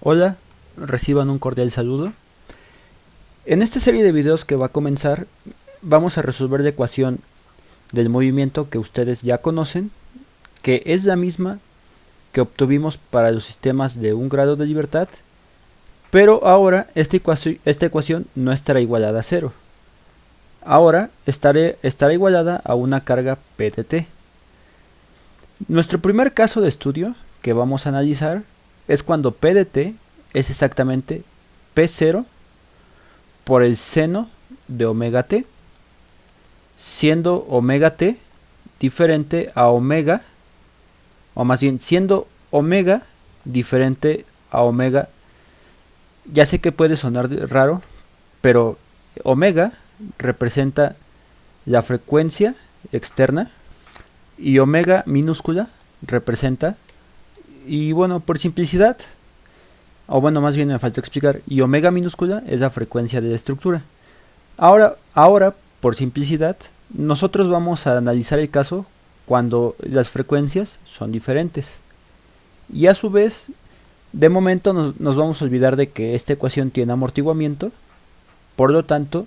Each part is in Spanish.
Hola, reciban un cordial saludo. En esta serie de videos que va a comenzar, vamos a resolver la ecuación del movimiento que ustedes ya conocen, que es la misma que obtuvimos para los sistemas de un grado de libertad, pero ahora esta ecuación no estará igualada a cero. Ahora estará igualada a una carga P de t. Nuestro primer caso de estudio que vamos a analizar es cuando P de t es exactamente P0 por el seno de omega t, siendo omega t diferente a omega, o más bien siendo omega diferente a omega. Ya sé que puede sonar raro, pero omega representa la frecuencia externa y omega minúscula representa, y bueno, por simplicidad, o bueno, más bien me falta explicar, y omega minúscula es la frecuencia de la estructura. Ahora, por simplicidad, nosotros vamos a analizar el caso cuando las frecuencias son diferentes. Y a su vez, de momento nos vamos a olvidar de que esta ecuación tiene amortiguamiento. Por lo tanto,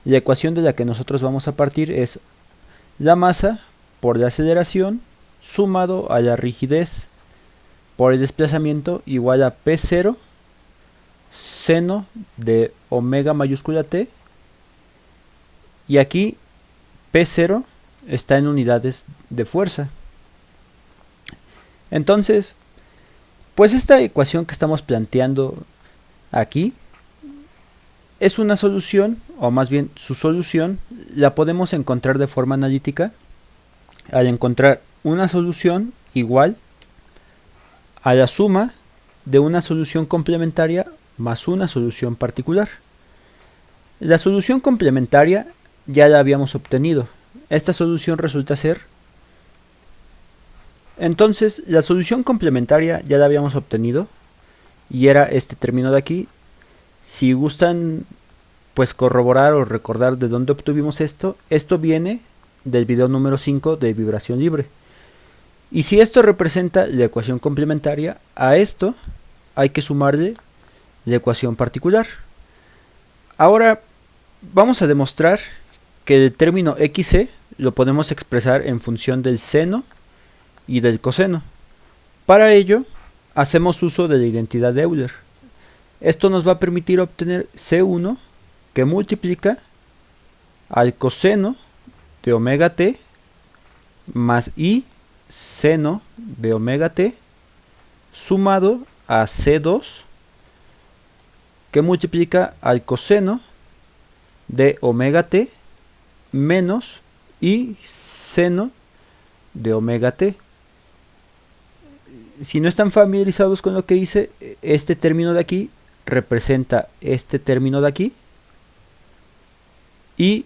la ecuación de la que nosotros vamos a partir es la masa por la aceleración sumado a la rigidez por el desplazamiento igual a P0 seno de omega mayúscula t, y aquí P0 está en unidades de fuerza. Entonces, pues esta ecuación que estamos planteando aquí es una solución, o más bien su solución la podemos encontrar de forma analítica al encontrar una solución igual a la suma de una solución complementaria más una solución particular. La solución complementaria ya la habíamos obtenido. Esta solución resulta ser... Entonces, la solución complementaria ya la habíamos obtenido y era este término de aquí. Si gustan pues corroborar o recordar de dónde obtuvimos esto viene del video número 5 de vibración libre. Y si esto representa la ecuación complementaria, a esto hay que sumarle la ecuación particular. Ahora vamos a demostrar que el término xc lo podemos expresar en función del seno y del coseno. Para ello hacemos uso de la identidad de Euler. Esto nos va a permitir obtener C1 que multiplica al coseno de omega t más i seno de omega t sumado a C2 que multiplica al coseno de omega t menos i seno de omega t. Si no están familiarizados con lo que hice, este término de aquí representa este término de aquí y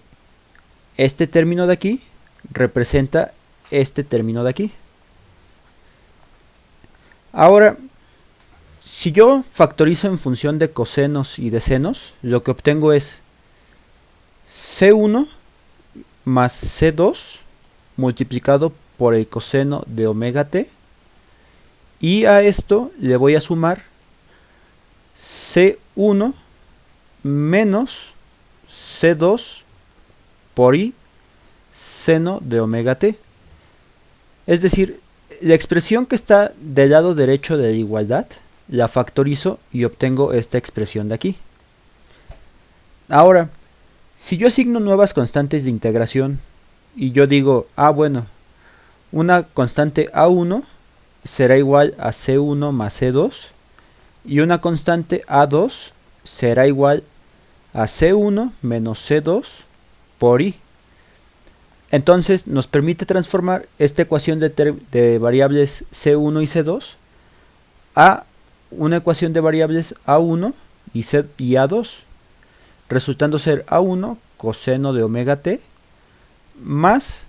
este término de aquí representa este término de aquí. Ahora, si yo factorizo en función de cosenos y de senos, lo que obtengo es C1 más C2 multiplicado por el coseno de omega t, y a esto le voy a sumar C1 menos C2 por i seno de omega t. Es decir, la expresión que está del lado derecho de la igualdad la factorizo y obtengo esta expresión de aquí. Ahora, si yo asigno nuevas constantes de integración y yo digo, bueno, una constante A1 será igual a C1 más C2 y una constante A2 será igual a C1 menos C2 por i. Entonces nos permite transformar esta ecuación de variables C1 y C2 a una ecuación de variables A1 y A2, resultando ser A1 coseno de omega t más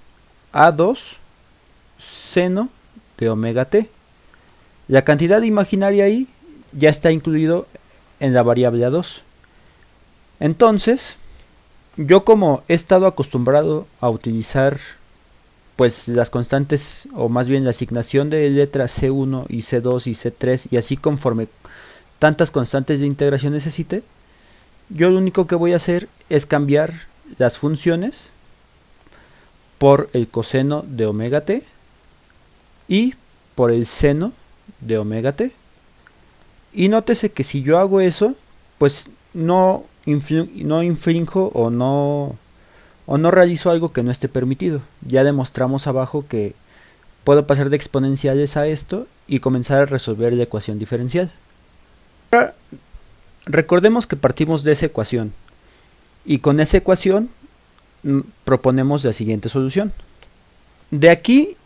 A2 seno de omega t. La cantidad imaginaria ahí ya está incluido en la variable A2. Entonces, yo como he estado acostumbrado a utilizar pues las constantes, o más bien la asignación de letras C1 y C2 y C3, y así conforme tantas constantes de integración necesite, yo lo único que voy a hacer es cambiar las funciones por el coseno de omega t y por el seno de omega t. Y nótese que si yo hago eso, pues no infrinjo o no realizo algo que no esté permitido. Ya demostramos abajo que puedo pasar de exponenciales a esto y comenzar a resolver la ecuación diferencial. Ahora, recordemos que partimos de esa ecuación y con esa ecuación proponemos la siguiente solución. De aquí,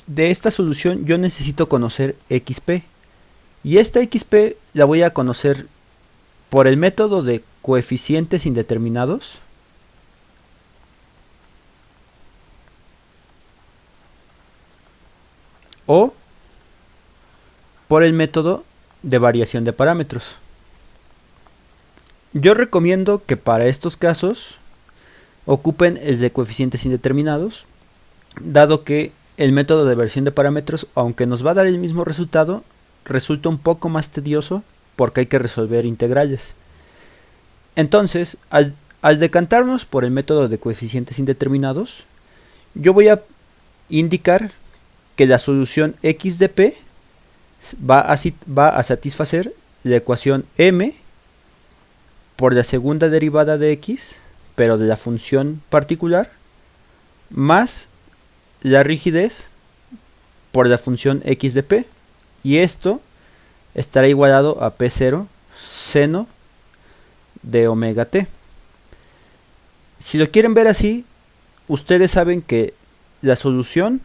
de esta solución, yo necesito conocer xp. Y esta xp la voy a conocer por el método de coeficientes indeterminados o por el método de variación de parámetros. Yo recomiendo que para estos casos ocupen el de coeficientes indeterminados, dado que el método de variación de parámetros, aunque nos va a dar el mismo resultado, resulta un poco más tedioso porque hay que resolver integrales. Entonces, al decantarnos por el método de coeficientes indeterminados, yo voy a indicar que la solución x de p va a satisfacer la ecuación m por la segunda derivada de x, pero de la función particular, más la rigidez por la función x de p, y esto estará igualado a p0 seno de omega t. Si lo quieren ver así, ustedes saben que la solución,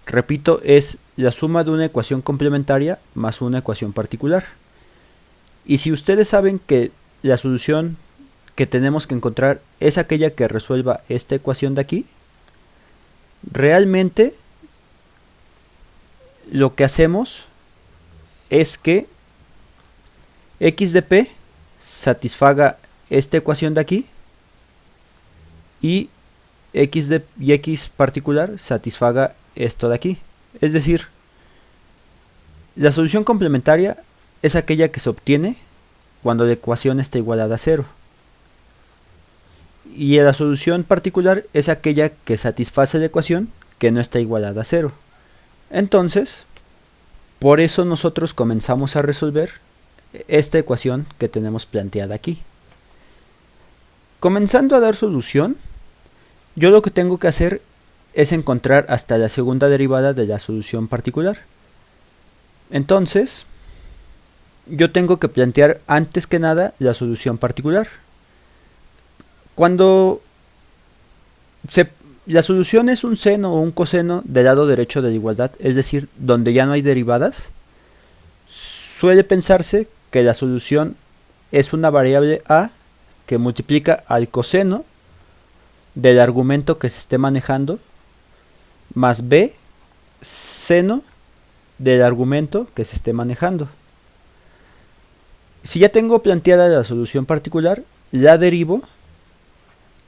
repito, es la suma de una ecuación complementaria más una ecuación particular. Y si ustedes saben que la solución que tenemos que encontrar es aquella que resuelva esta ecuación de aquí, realmente lo que hacemos es que x de p satisfaga esta ecuación de aquí y x particular satisfaga esto de aquí. Es decir, la solución complementaria es aquella que se obtiene cuando la ecuación está igualada a 0. Y la solución particular es aquella que satisface la ecuación que no está igualada a 0. Entonces, por eso nosotros comenzamos a resolver esta ecuación que tenemos planteada aquí. Comenzando a dar solución, yo lo que tengo que hacer es encontrar hasta la segunda derivada de la solución particular. Entonces, yo tengo que plantear antes que nada la solución particular. Cuando la solución es un seno o un coseno del lado derecho de la igualdad, es decir, donde ya no hay derivadas, suele pensarse que la solución es una variable a que multiplica al coseno del argumento que se esté manejando más b seno del argumento que se esté manejando. Si ya tengo planteada la solución particular, la derivo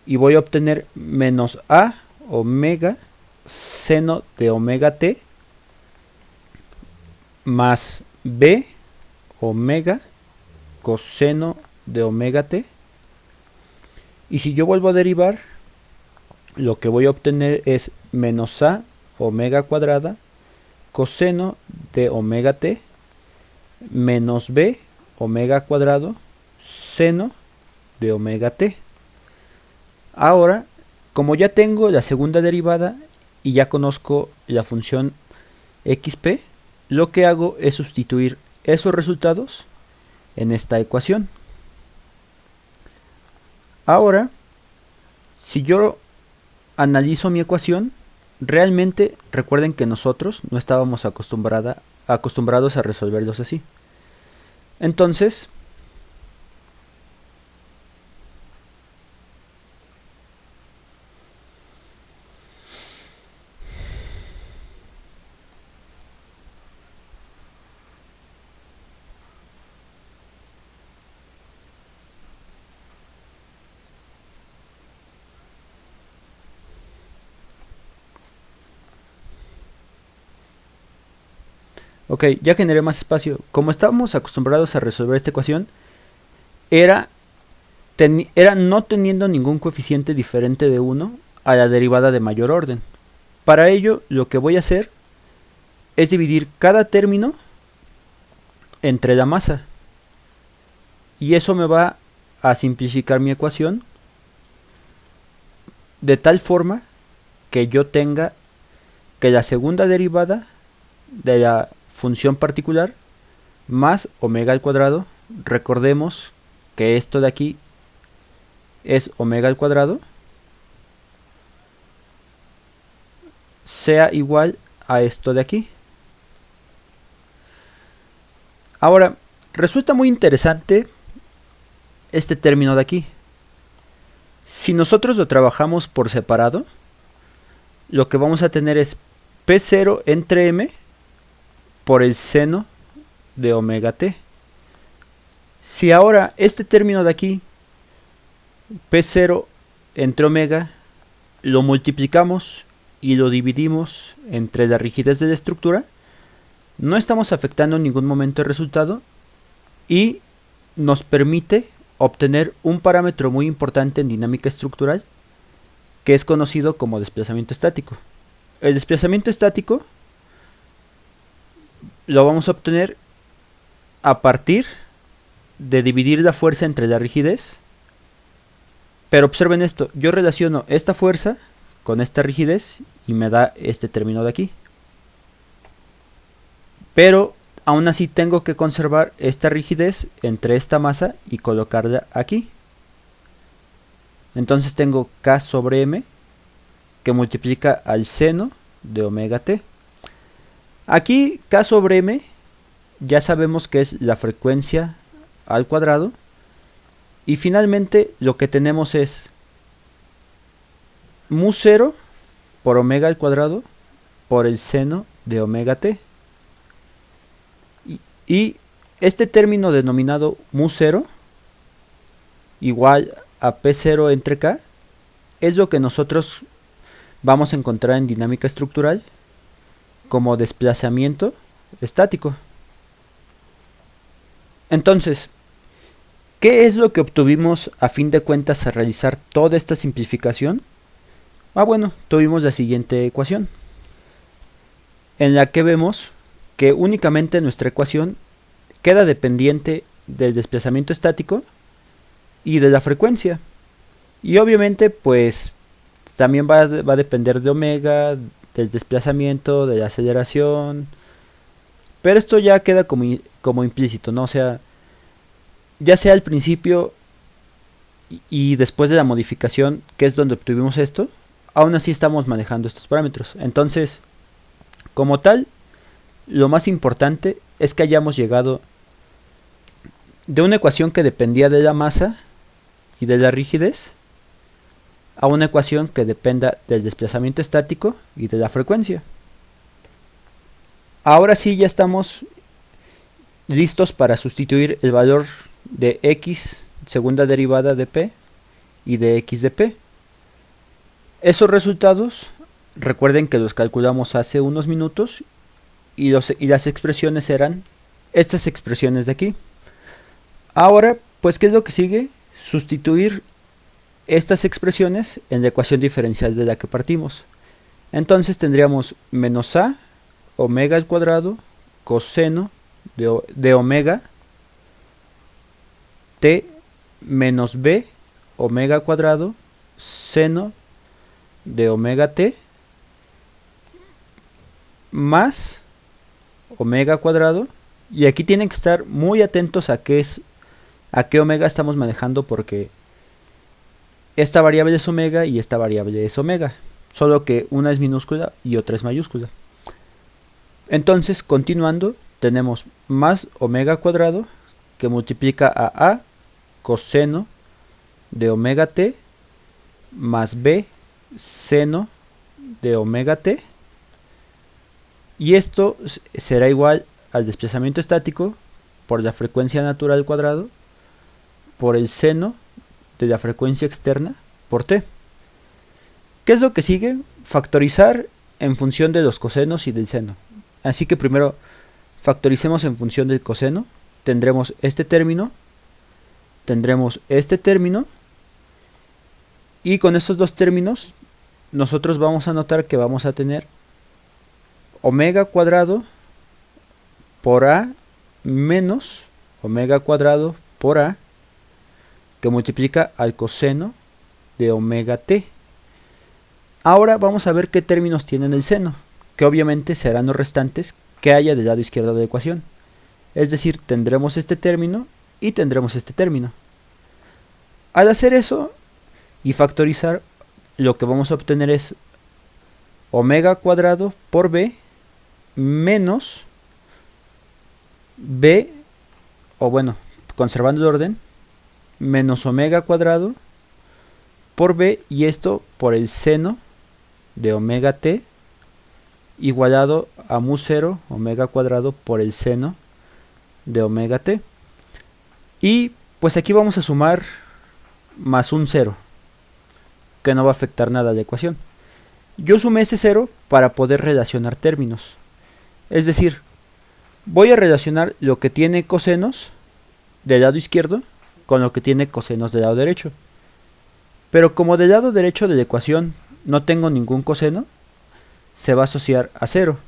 y voy a obtener menos a omega seno de omega t más b omega coseno de omega t. Y si yo vuelvo a derivar, lo que voy a obtener es menos a omega cuadrada coseno de omega t menos b omega cuadrado seno de omega t. Ahora, como ya tengo la segunda derivada y ya conozco la función xp, lo que hago es sustituir esos resultados en esta ecuación. Ahora, si yo analizo mi ecuación, realmente recuerden que nosotros no estábamos acostumbrados a resolverlos así. Entonces, Ok, ya generé más espacio. Como estábamos acostumbrados a resolver esta ecuación, era no teniendo ningún coeficiente diferente de 1 a la derivada de mayor orden. Para ello, lo que voy a hacer es dividir cada término entre la masa. Y eso me va a simplificar mi ecuación de tal forma que yo tenga que la segunda derivada de la función particular más omega al cuadrado, recordemos que esto de aquí es omega al cuadrado, sea igual a esto de aquí. Ahora, resulta muy interesante este término de aquí. Si nosotros lo trabajamos por separado, lo que vamos a tener es P0 entre M por el seno de omega t. Si ahora este término de aquí, P0 entre omega, lo multiplicamos y lo dividimos entre la rigidez de la estructura, no estamos afectando en ningún momento el resultado y nos permite obtener un parámetro muy importante en dinámica estructural que es conocido como desplazamiento estático. El desplazamiento estático lo vamos a obtener a partir de dividir la fuerza entre la rigidez. Pero observen esto, yo relaciono esta fuerza con esta rigidez y me da este término de aquí. Pero aún así tengo que conservar esta rigidez entre esta masa y colocarla aquí. Entonces tengo K sobre M que multiplica al seno de omega t. Aquí K sobre M ya sabemos que es la frecuencia al cuadrado. Y finalmente lo que tenemos es mu 0 por omega al cuadrado por el seno de omega t. Y este término denominado mu 0 igual a P0 entre K es lo que nosotros vamos a encontrar en dinámica estructural como desplazamiento estático. Entonces, ¿qué es lo que obtuvimos a fin de cuentas al realizar toda esta simplificación? Bueno, tuvimos la siguiente ecuación, en la que vemos que únicamente nuestra ecuación queda dependiente del desplazamiento estático y de la frecuencia. Y obviamente, pues, también va a depender de omega, del desplazamiento, de la aceleración. Pero esto ya queda como implícito, ¿no? O sea, ya sea al principio y después de la modificación, que es donde obtuvimos esto, aún así estamos manejando estos parámetros. Entonces, como tal, lo más importante es que hayamos llegado de una ecuación que dependía de la masa y de la rigidez a una ecuación que dependa del desplazamiento estático y de la frecuencia. Ahora sí ya estamos listos para sustituir el valor de x segunda derivada de p y de x de p. Esos resultados recuerden que los calculamos hace unos minutos y las expresiones eran estas expresiones de aquí. Ahora, pues, ¿qué es lo que sigue? Sustituir estas expresiones en la ecuación diferencial de la que partimos. Entonces tendríamos menos a omega al cuadrado coseno de omega t menos b omega al cuadrado seno de omega t más omega al cuadrado. Y aquí tienen que estar muy atentos a qué omega estamos manejando, porque esta variable es omega y esta variable es omega, solo que una es minúscula y otra es mayúscula. Entonces, continuando, tenemos más omega al cuadrado que multiplica a coseno de omega t más b seno de omega t, y esto será igual al desplazamiento estático por la frecuencia natural al cuadrado por el seno de la frecuencia externa por t. ¿Qué es lo que sigue? Factorizar en función de los cosenos y del seno. Así que primero factoricemos en función del coseno, tendremos este término, y con estos dos términos nosotros vamos a notar que vamos a tener omega cuadrado por a menos omega cuadrado por a, que multiplica al coseno de omega t. Ahora vamos a ver qué términos tienen el seno, que obviamente serán los restantes que haya del lado izquierdo de la ecuación. Es decir, tendremos este término y tendremos este término. Al hacer eso y factorizar, lo que vamos a obtener es omega cuadrado por b menos b, o bueno, conservando el orden, menos omega cuadrado por b, y esto por el seno de omega t igualado a mu 0 omega cuadrado por el seno de omega t. Y pues aquí vamos a sumar más un 0, que no va a afectar nada a la ecuación. Yo sumé ese 0 para poder relacionar términos. Es decir, voy a relacionar lo que tiene cosenos del lado izquierdo con lo que tiene cosenos del lado derecho. Pero como del lado derecho de la ecuación no tengo ningún coseno, se va a asociar a 0.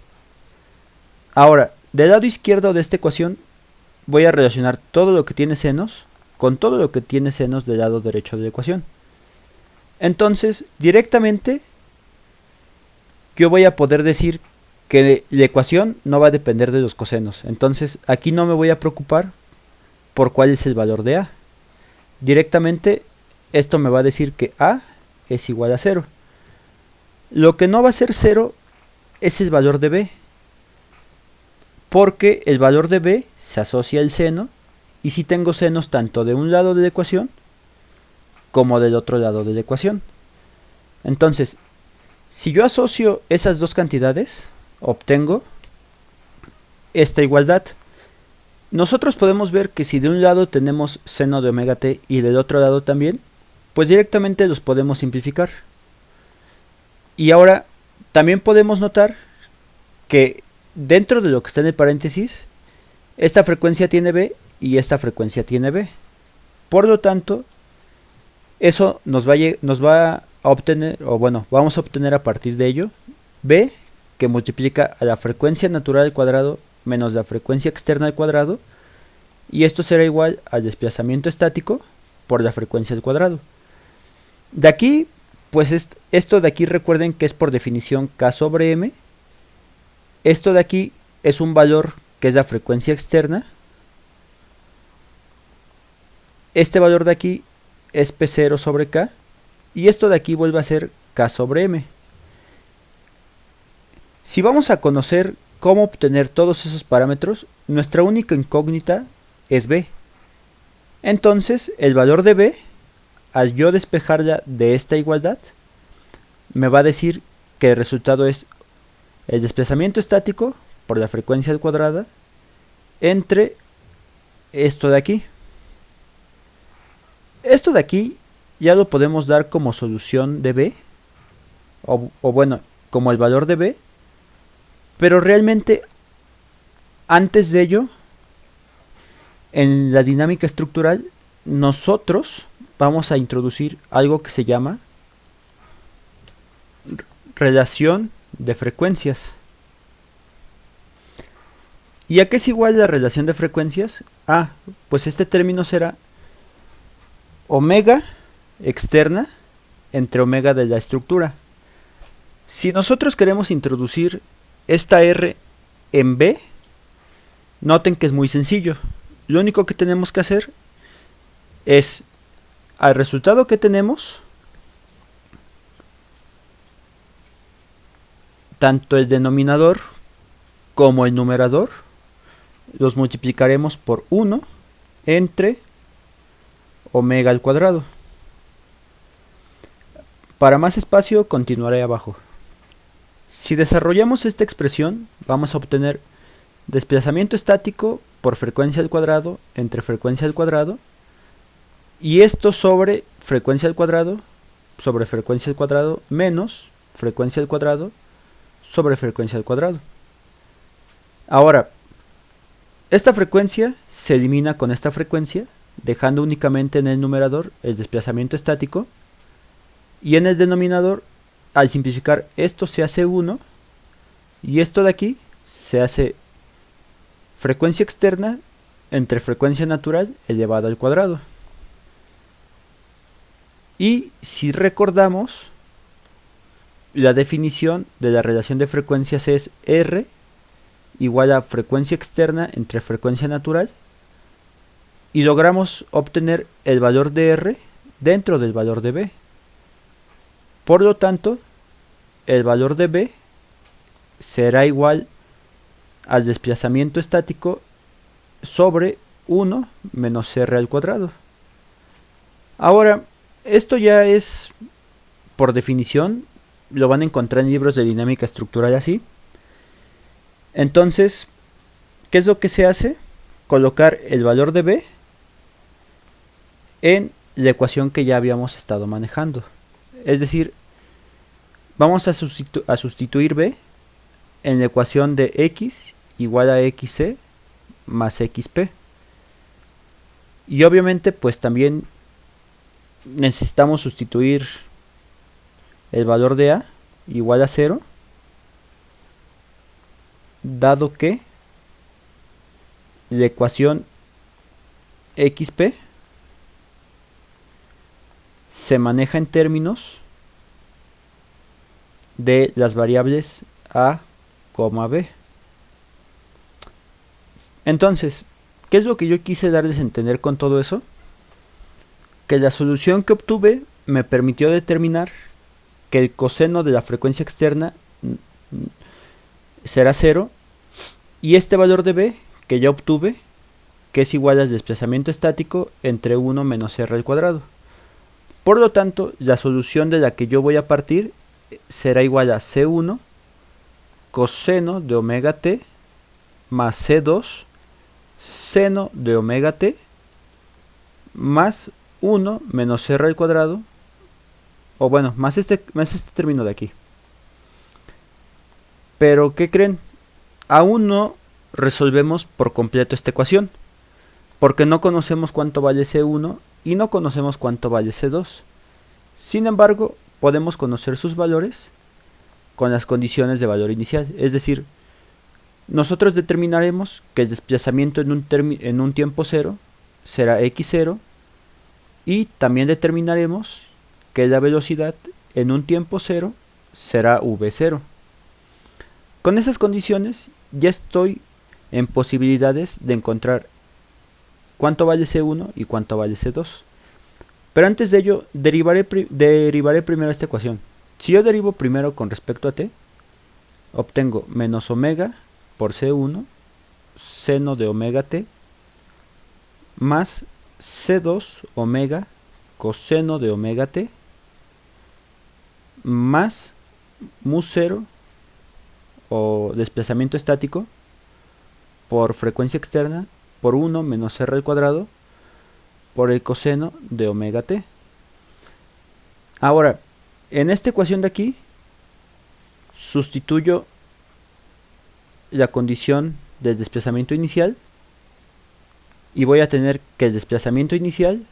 Ahora, del lado izquierdo de esta ecuación voy a relacionar todo lo que tiene senos con todo lo que tiene senos del lado derecho de la ecuación. Entonces, directamente yo voy a poder decir que la ecuación no va a depender de los cosenos. Entonces, aquí no me voy a preocupar por cuál es el valor de a. Directamente, esto me va a decir que a es igual a 0. Lo que no va a ser 0 es el valor de b, porque el valor de b se asocia al seno, y si tengo senos tanto de un lado de la ecuación como del otro lado de la ecuación. Entonces, si yo asocio esas dos cantidades, obtengo esta igualdad. Nosotros podemos ver que si de un lado tenemos seno de omega t y del otro lado también, pues directamente los podemos simplificar. Y ahora también podemos notar que dentro de lo que está en el paréntesis, esta frecuencia tiene b y esta frecuencia tiene b. Por lo tanto, eso nos va a obtener, o bueno, vamos a obtener a partir de ello, b, que multiplica a la frecuencia natural al cuadrado menos la frecuencia externa al cuadrado, y esto será igual al desplazamiento estático por la frecuencia al cuadrado. De aquí, pues esto de aquí recuerden que es por definición k sobre m. Esto de aquí es un valor que es la frecuencia externa. Este valor de aquí es P0 sobre K, y esto de aquí vuelve a ser K sobre M. Si vamos a conocer cómo obtener todos esos parámetros, nuestra única incógnita es B. Entonces, el valor de B, al yo despejarla de esta igualdad, me va a decir que el resultado es el desplazamiento estático por la frecuencia al cuadrado entre esto de aquí. Esto de aquí ya lo podemos dar como solución de B, o bueno, como el valor de B, pero realmente antes de ello, en la dinámica estructural, nosotros vamos a introducir algo que se llama relación de frecuencias. ¿Y a qué es igual la relación de frecuencias? Ah, pues este término será omega externa entre omega de la estructura. Si nosotros queremos introducir esta R en B, noten que es muy sencillo. Lo único que tenemos que hacer es, al resultado que tenemos, tanto el denominador como el numerador los multiplicaremos por 1 entre omega al cuadrado. Para más espacio continuaré abajo. Si desarrollamos esta expresión, vamos a obtener desplazamiento estático por frecuencia al cuadrado entre frecuencia al cuadrado, y esto sobre frecuencia al cuadrado sobre frecuencia al cuadrado menos frecuencia al cuadrado sobre frecuencia al cuadrado. Ahora, Esta frecuencia se elimina con esta frecuencia, dejando únicamente en el numerador el desplazamiento estático, y en el denominador, al simplificar, esto se hace 1 y esto de aquí se hace frecuencia externa entre frecuencia natural elevado al cuadrado. Y si recordamos, la definición de la relación de frecuencias es R igual a frecuencia externa entre frecuencia natural, y logramos obtener el valor de R dentro del valor de B. Por lo tanto, el valor de B será igual al desplazamiento estático sobre 1 menos R al cuadrado. Ahora, esto ya es, por definición, lo van a encontrar en libros de dinámica estructural así. Entonces, ¿qué es lo que se hace? Colocar el valor de B en la ecuación que ya habíamos estado manejando. Es decir, vamos a sustituir B en la ecuación de x igual a xc más xp. Y obviamente pues también necesitamos sustituir el valor de a igual a 0, dado que la ecuación xp se maneja en términos de las variables a, b. Entonces, ¿qué es lo que yo quise darles a entender con todo eso? Que la solución que obtuve me permitió determinar que el coseno de la frecuencia externa será 0, y este valor de b que ya obtuve, que es igual al desplazamiento estático entre 1 menos r al cuadrado. Por lo tanto, la solución de la que yo voy a partir será igual a C1 coseno de omega t más C2 seno de omega t más 1 menos r al cuadrado, o bueno, más este término de aquí. Pero, ¿qué creen? Aún no resolvemos por completo esta ecuación, porque no conocemos cuánto vale C1 y no conocemos cuánto vale C2. Sin embargo, podemos conocer sus valores con las condiciones de valor inicial. Es decir, nosotros determinaremos que el desplazamiento en un tiempo 0 será x0, y también determinaremos que la velocidad en un tiempo 0 será v0. Con esas condiciones ya estoy en posibilidades de encontrar cuánto vale C1 y cuánto vale C2. Pero antes de ello, derivaré primero esta ecuación. Si yo derivo primero con respecto a t, obtengo menos omega por C1 seno de omega t más C2 omega coseno de omega t más mu 0 o desplazamiento estático por frecuencia externa por 1 menos r al cuadrado por el coseno de omega t. Ahora, en esta ecuación de aquí, sustituyo la condición del desplazamiento inicial y voy a tener que el desplazamiento inicial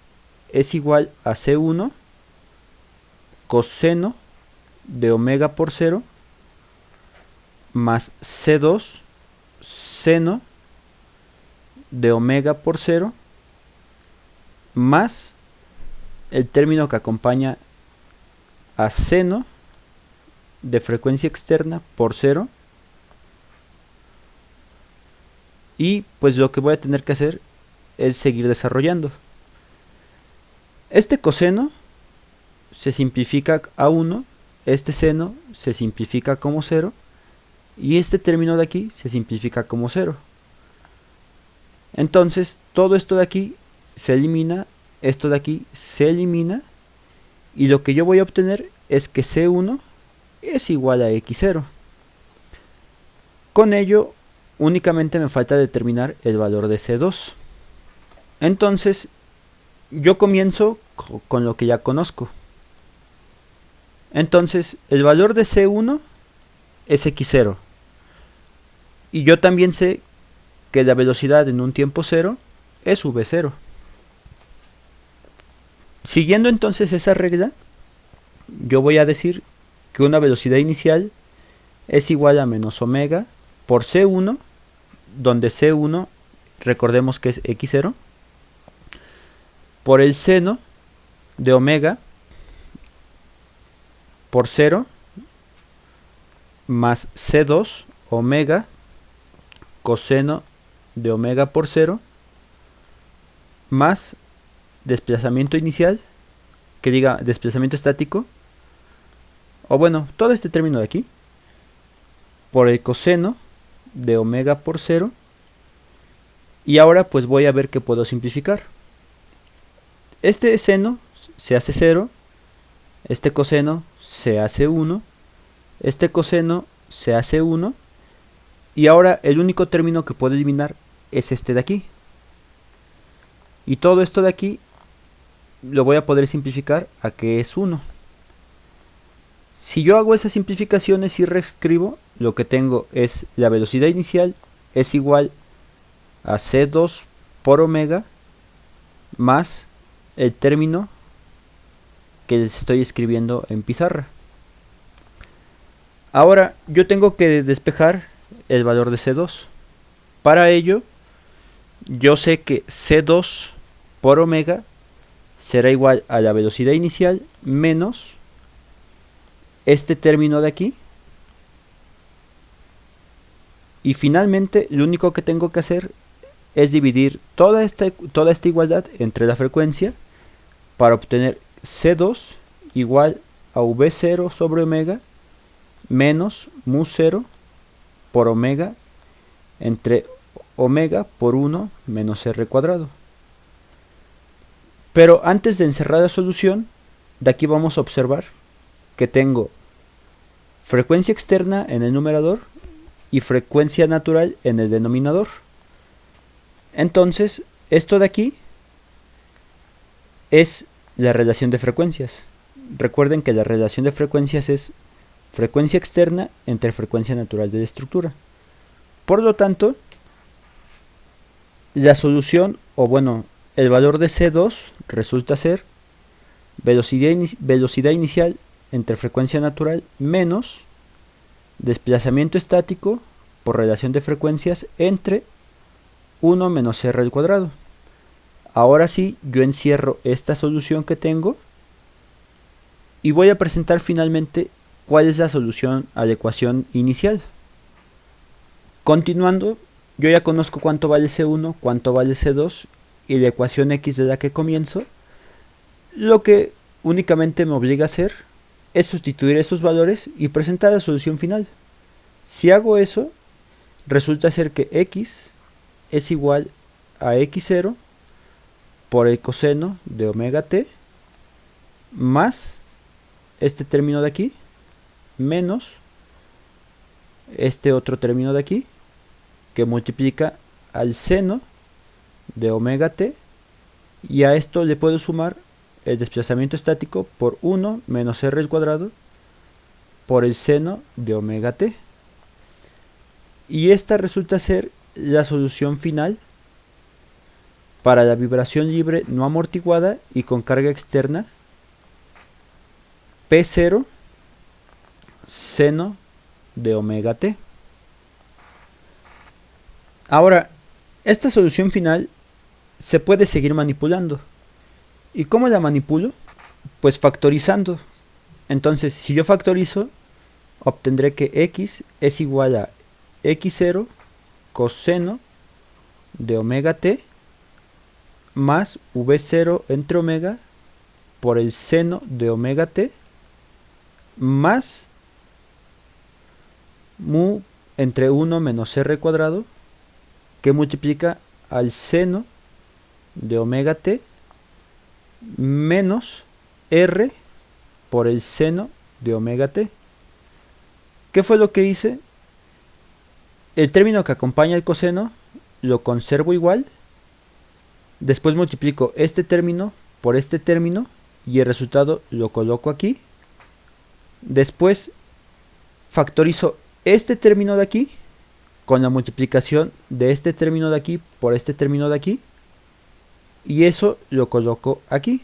es igual a C1 coseno de omega por 0 más C2 seno de omega por 0 más el término que acompaña a seno de frecuencia externa por 0. Y pues lo que voy a tener que hacer es seguir desarrollando. Este coseno se simplifica a 1, este seno se simplifica como 0 y este término de aquí se simplifica como 0. Entonces todo esto de aquí se elimina, esto de aquí se elimina, y lo que yo voy a obtener es que C1 es igual a X0. Con ello únicamente me falta determinar el valor de C2. Entonces yo comienzo con lo que ya conozco. Entonces el valor de C1 es X0. Y yo también sé que la velocidad en un tiempo cero es v0. Siguiendo entonces esa regla, yo voy a decir que una velocidad inicial es igual a menos omega por c1, donde c1 recordemos que es x0, por el seno de omega por 0 más c2 omega coseno de omega por 0 más desplazamiento inicial, que diga desplazamiento estático, o bueno, todo este término de aquí, por el coseno de omega por 0. Y ahora pues voy a ver que puedo simplificar. Este seno se hace 0, este coseno se hace 1, este coseno se hace 1, y ahora el único término que puedo eliminar es este de aquí. Y todo esto de aquí lo voy a poder simplificar a que es 1. Si yo hago esas simplificaciones y reescribo, lo que tengo es la velocidad inicial es igual a c2 por omega más el término que les estoy escribiendo en pizarra. Ahora yo tengo que despejar el valor de c2. Para ello, yo sé que c2 por omega será igual a la velocidad inicial menos este término de aquí. Y finalmente lo único que tengo que hacer es dividir toda esta igualdad entre la frecuencia para obtener c2 igual a v0 sobre omega menos mu0 por omega entre omega por 1 menos r cuadrado. Pero antes de encerrar la solución, de aquí vamos a observar que tengo frecuencia externa en el numerador y frecuencia natural en el denominador. Entonces, esto de aquí es la relación de frecuencias. Recuerden que la relación de frecuencias es frecuencia externa entre frecuencia natural de la estructura. Por lo tanto, la solución, o bueno, el valor de C2 resulta ser velocidad inicial entre frecuencia natural menos desplazamiento estático por relación de frecuencias entre 1 menos r al cuadrado. Ahora sí, yo encierro esta solución que tengo y voy a presentar finalmente cuál es la solución a la ecuación inicial. Continuando, yo ya conozco cuánto vale C1, cuánto vale C2 y la ecuación X de la que comienzo. Lo que únicamente me obliga a hacer es sustituir esos valores y presentar la solución final. Si hago eso, resulta ser que X es igual a x0 por el coseno de omega t más este término de aquí menos este otro término de aquí que multiplica al seno de omega t, y a esto le puedo sumar el desplazamiento estático por 1 menos r al cuadrado por el seno de omega t. Y esta resulta ser la solución final para la vibración libre no amortiguada y con carga externa P0 seno de omega t. Ahora, esta solución final se puede seguir manipulando. ¿Y cómo la manipulo? Pues factorizando. Entonces, si yo factorizo, obtendré que x es igual a x0 coseno de omega t más v0 entre omega por el seno de omega t más mu entre 1 menos r cuadrado que multiplica al seno de omega t menos r por el seno de omega t. ¿Qué fue lo que hice? El término que acompaña el coseno lo conservo igual. Después multiplico este término por este término y el resultado lo coloco aquí. Después factorizo este término de aquí con la multiplicación de este término de aquí por este término de aquí, y eso lo coloco aquí.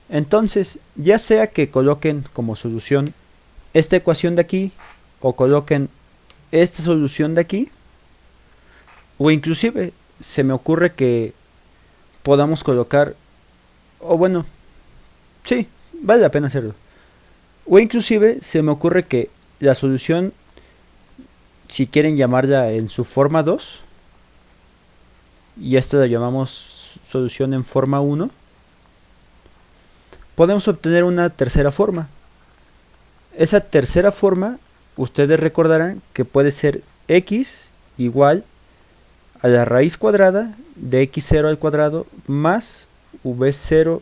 Entonces, ya sea que coloquen como solución esta ecuación de aquí, o coloquen esta solución de aquí, o inclusive se me ocurre que podamos colocar, o bueno, sí, vale la pena hacerlo, o inclusive se me ocurre que la solución, si quieren llamarla en su forma 2, y esta la llamamos solución en forma 1, podemos obtener una tercera forma. Esa tercera forma, ustedes recordarán que puede ser x igual a la raíz cuadrada de x0 al cuadrado más v0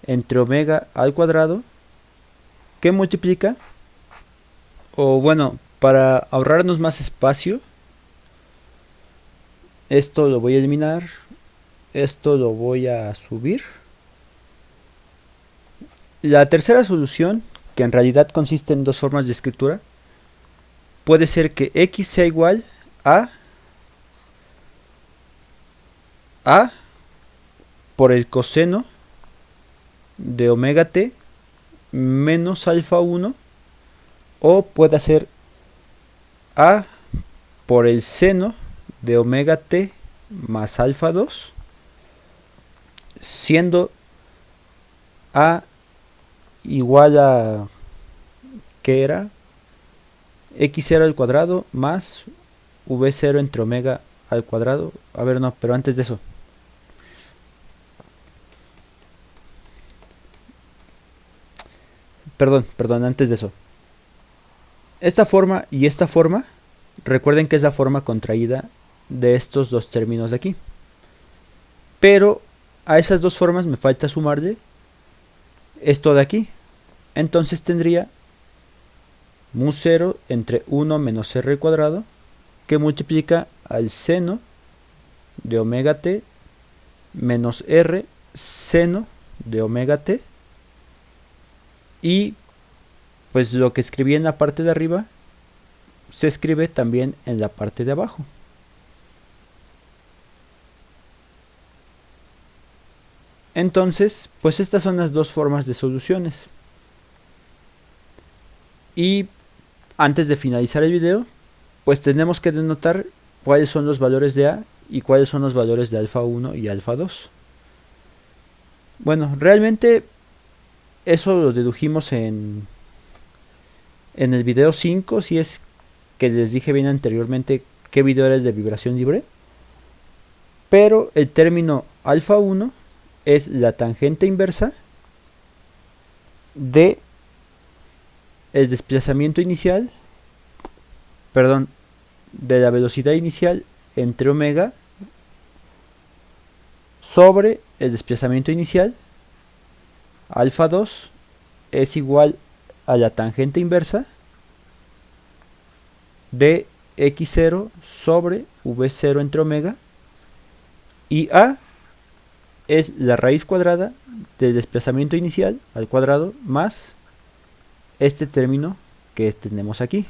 entre omega al cuadrado, que multiplica, o bueno, para ahorrarnos más espacio, esto lo voy a eliminar, esto lo voy a subir. La tercera solución, que en realidad consiste en dos formas de escritura, puede ser que x sea igual a por el coseno de omega t menos alfa 1, o puede ser a por el seno de omega t más alfa 2, siendo a igual a, ¿qué era? x0 al cuadrado más v0 entre omega al cuadrado. A ver, no, pero antes de eso, perdón, antes de eso, esta forma y esta forma, recuerden que es la forma contraída de estos dos términos de aquí, pero a esas dos formas me falta sumarle esto de aquí. Entonces tendría mu 0 entre 1 menos r al cuadrado, que multiplica al seno de omega t menos r seno de omega t, y pues lo que escribí en la parte de arriba se escribe también en la parte de abajo. Entonces, pues estas son las dos formas de soluciones. Y antes de finalizar el video, pues tenemos que denotar cuáles son los valores de a y cuáles son los valores de alfa 1 y alfa 2. Bueno, realmente eso lo dedujimos en el video 5, si es que les dije bien anteriormente qué video era el de vibración libre. Pero el término alfa 1 es la tangente inversa de el desplazamiento inicial, perdón, de la velocidad inicial entre omega sobre el desplazamiento inicial. Alfa 2 es igual a la tangente inversa de x0 sobre v0 entre omega, y a es la raíz cuadrada del desplazamiento inicial al cuadrado más este término que tenemos aquí.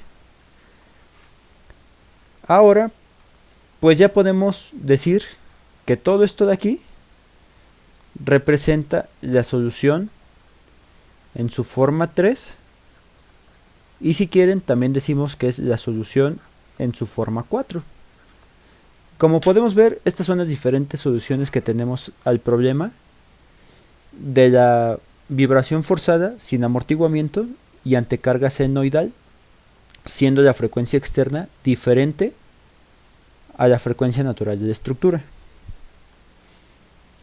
Ahora, pues ya podemos decir que todo esto de aquí representa la solución en su forma 3, y si quieren también decimos que es la solución en su forma 4. Como podemos ver, estas son las diferentes soluciones que tenemos al problema de la vibración forzada sin amortiguamiento y ante carga senoidal, siendo la frecuencia externa diferente a la frecuencia natural de la estructura.